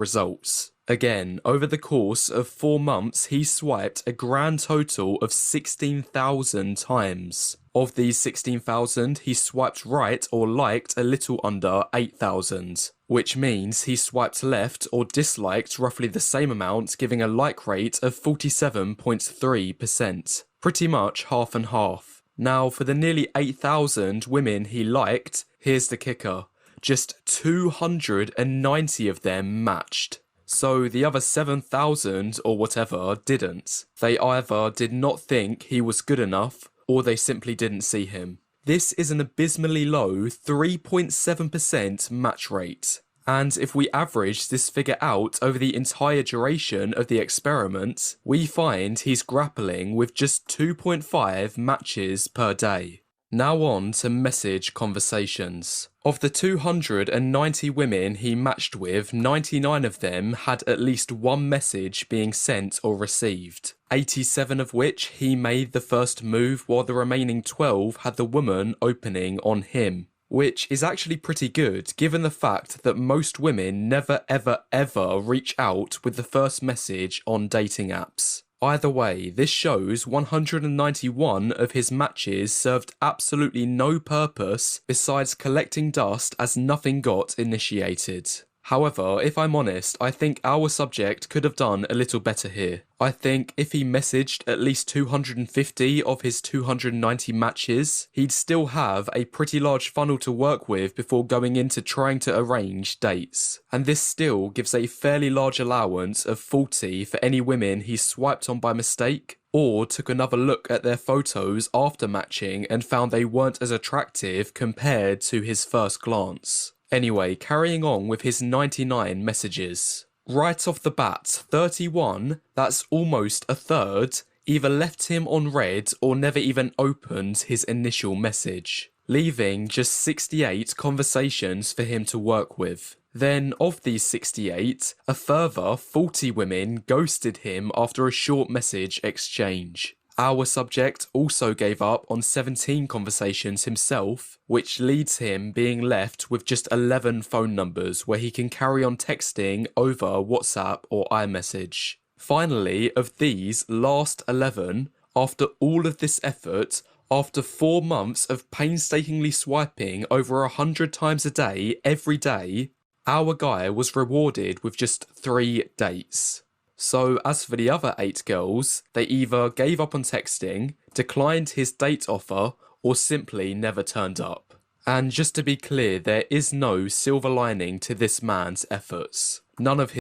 results. Again, over the course of 4 months, he swiped a grand total of 16,000 times. Of these 16,000, he swiped right or liked a little under 8,000, which means he swiped left or disliked roughly the same amount, giving a like rate of 47.3%. Pretty much half and half. Now, for the nearly 8,000 women he liked, here's the kicker. Just 290 of them matched. So the other 7,000 or whatever didn't. They either did not think he was good enough, or they simply didn't see him. This is an abysmally low 3.7% match rate. And if we average this figure out over the entire duration of the experiment, we find he's grappling with just 2.5 matches per day. Now on to message conversations. Of the 290 women he matched with, 99 of them had at least one message being sent or received, 87 of which he made the first move, while the remaining 12 had the woman opening on him. Which is actually pretty good, given the fact that most women never ever reach out with the first message on dating apps. Either way, this shows 191 of his matches served absolutely no purpose besides collecting dust, as nothing got initiated. However, if I'm honest, I think our subject could have done a little better here. I think if he messaged at least 250 of his 290 matches, he'd still have a pretty large funnel to work with before going into trying to arrange dates. And this still gives a fairly large allowance of 40 for any women he swiped on by mistake, or took another look at their photos after matching and found they weren't as attractive compared to his first glance. Anyway, carrying on with his 99 messages. Right off the bat, 31, that's almost a third, either left him on read or never even opened his initial message, leaving just 68 conversations for him to work with. Then, of these 68, a further 40 women ghosted him after a short message exchange. Our subject also gave up on 17 conversations himself, which leads him being left with just 11 phone numbers where he can carry on texting over WhatsApp or iMessage. Finally, of these last 11, after all of this effort, after 4 months of painstakingly swiping over 100 times a day, every day, our guy was rewarded with just 3 dates. So as for the other 8 girls, they either gave up on texting, declined his date offer, or simply never turned up. And just to be clear, there is no silver lining to this man's efforts. None of his